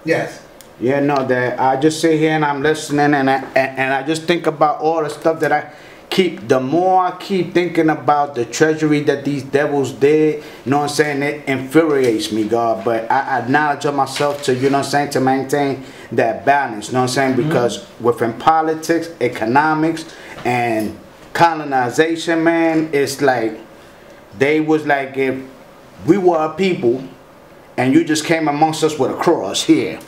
Yes. Yeah, no, that I just sit here and I'm listening, and I just think about all the stuff that I keep. The more I keep thinking about the treachery that these devils did, you know what I'm saying, it infuriates me, God. But I acknowledge of myself to, you know what I'm saying, to maintain that balance, you know what I'm saying, because within politics, economics, and colonization, man, it's like they was like, if we were a people and you just came amongst us with a cross here,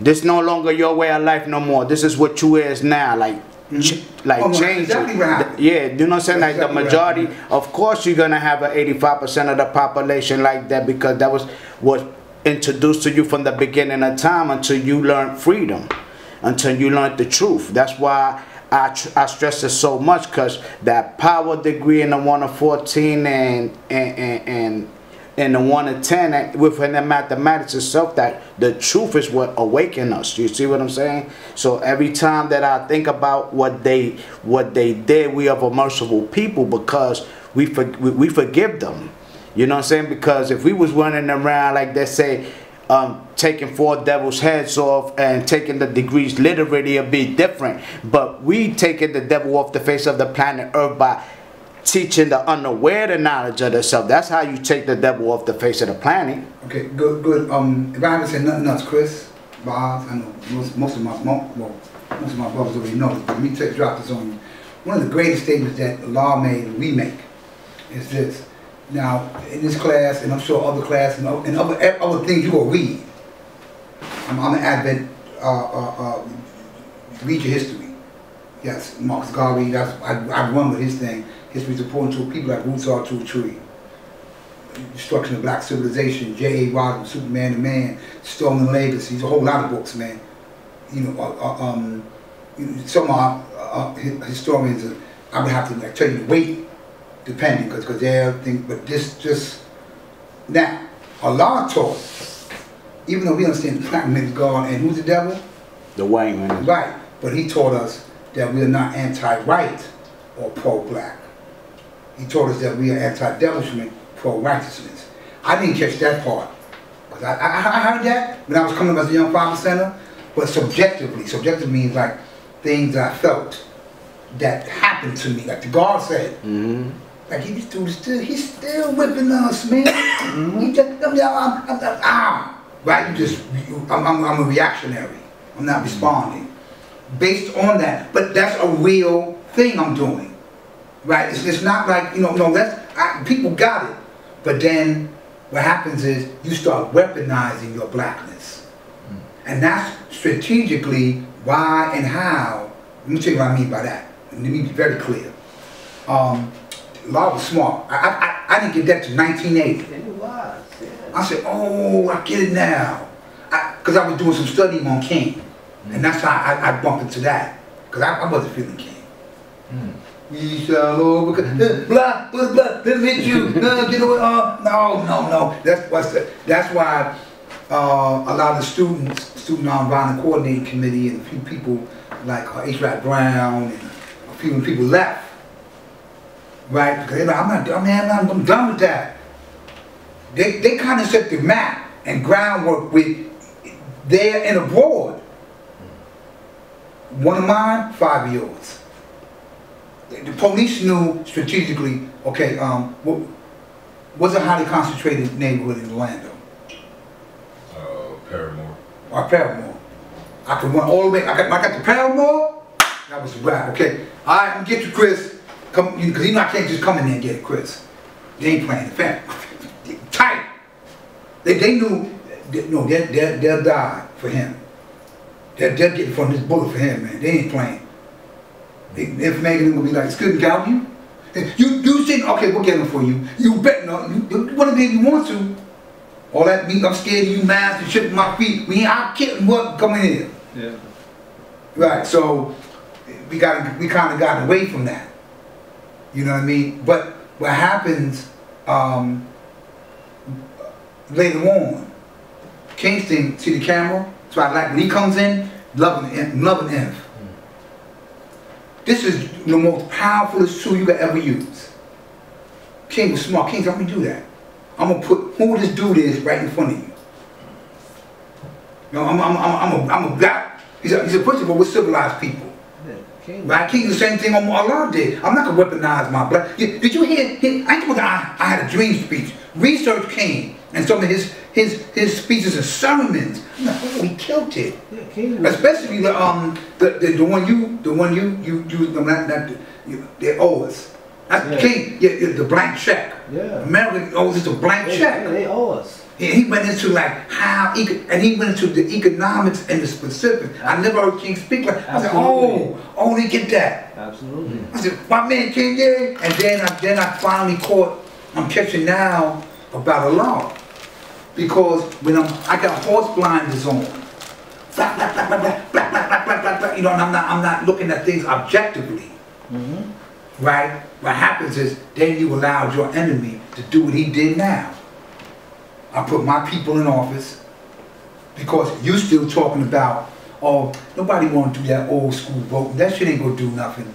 this no longer your way of life no more. This is what you is now. Like, change it. Yeah, you know what I'm saying? Like the majority, of course you're gonna have an 85% of the population like that, because that was what introduced to you from the beginning of time until you learned freedom, until you learned the truth. That's why I stress it so much, because that power degree in the 1 of 14 and the 1 of 10 within the mathematics itself, that the truth is what awaken us. You see what I'm saying? So every time that I think about what they did, we are a merciful people, because we forgive them. You know what I'm saying? Because if we was running around like they say, taking 4 devils' heads off and taking the degrees literally, it'd be different. But we taking the devil off the face of the planet Earth by teaching the unaware the knowledge of the self. That's how you take the devil off the face of the planet. Okay, good. If I haven't said nothing else, Chris, Bob, I know most of my brothers already know this, but let me drop this on you. One of the greatest statements that Allah made and we make is this. Now, in this class, and I'm sure other class, and other things you will read. I'm an advent, read your history. Yes, Marcus Garvey, I run with his thing. History is important to people like roots are to a tree. Destruction of Black Civilization, J.A. Rogers, Superman and Man, Stolen Legacies, a whole lot of books, man. You know, some historians, I would have to like tell you the weight, depending, because they're things, but this just, now, Allah taught, even though we understand the black man is God, and who's the devil? The white man. Right, but he taught us that we are not anti-white or pro-black. He taught us that we are anti-devilishment, pro-righteousness. I didn't catch that part, because I heard that when I was coming up as a young 5%er, but subjectively, subjective means like things that I felt that happened to me, like the God said. Like he's still whipping us, man. He just, right? I'm a reactionary. I'm not responding based on that. But that's a real thing I'm doing, right? It's not like, you know, no, people got it. But then what happens is you start weaponizing your blackness, and that's strategically why and how. Let me tell you what I mean by that. Let me be very clear. Allah was smart. I didn't get that to 1980. It was, yeah. I said, oh, I get it now. Because I was doing some studying on King. And that's how I bumped into that. Because I wasn't feeling King. We shall overcome. Blah, blah, blah, let me hit you. No, get away. No. That's why a lot of the Student Nonviolent Coordinating Committee and a few people like H. Rat Brown and a few people left. Right? Because they're like, I'm done with that. They kind of set the map and groundwork with there and abroad. One of mine, 5 of yours. The police knew strategically, okay, what's a highly concentrated neighborhood in Orlando? Paramore. Paramore. I could run all the way, I got the Paramore, that was the wrap, okay. All right, I'm gonna get you, Chris. Come, because you know I can't just come in there and get it, Chris. They ain't playing the family. Tight. They knew, no, they'll die for him. They'll get it from this bullet for him, man. They ain't playing. The information gonna be like, excuse me, got you? You think, okay, we'll get him for you. You bet no, whatever you want to. All that means I'm scared of you, master, shipping my feet. We ain't out kidding what coming in. Yeah. Right, so we kind of got away from that. You know what I mean? But what happens later on, Kingston, see the camera? So I like when he comes in, loving him. This is the most powerful tool you could ever use. King was smart. King said, I'm gonna do that. I'm gonna put who this dude is right in front of you. You know, I'm a black. He said, first of all, we're civilized people. Right? King, the same thing Allah did. I'm not gonna weaponize my black. Did you hear? I had a dream speech. Research came, and some of his speeches and sermons. I'm like, oh, he killed it. Especially the one they owe us. That's King. The blank check. America owes us a blank check. They owe us. He went into like how he went into the economics and the specifics. I never heard King speak like. I said, oh, they get that. Absolutely. I said, my man King, yeah. And then I finally caught. I'm catching now about Allah, because when I got horse blinders on, black, black, black, black, black, black, black, black, black, black, you know, and I'm not looking at things objectively. Right? What happens is then you allowed your enemy to do what he did now. I put my people in office because you still talking about, oh, nobody want to do that old school voting. That shit ain't gonna do nothing.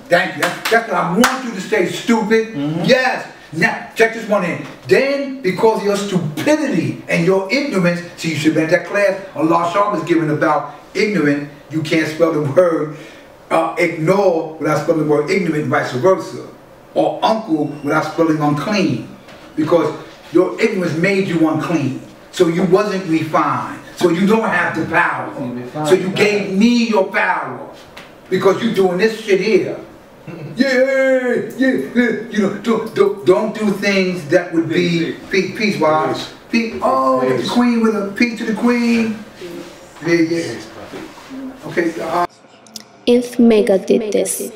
Thank you. That's what I want you to stay stupid. Yes. Now, check this one in. Then, because of your stupidity and your ignorance, see, you should have been at that class Allah Shah was giving about ignorant. You can't spell the word ignore without spelling the word ignorant and vice versa. Or uncle without spelling unclean. Because your ignorance made you unclean. So you wasn't refined. So you don't have the power. So you gave me your power. Because you doing this shit here. Yeah. You know, don't do things that would be peace wise. Oh, the queen with a peace to the queen. Yeah. Okay. If Mecca did this.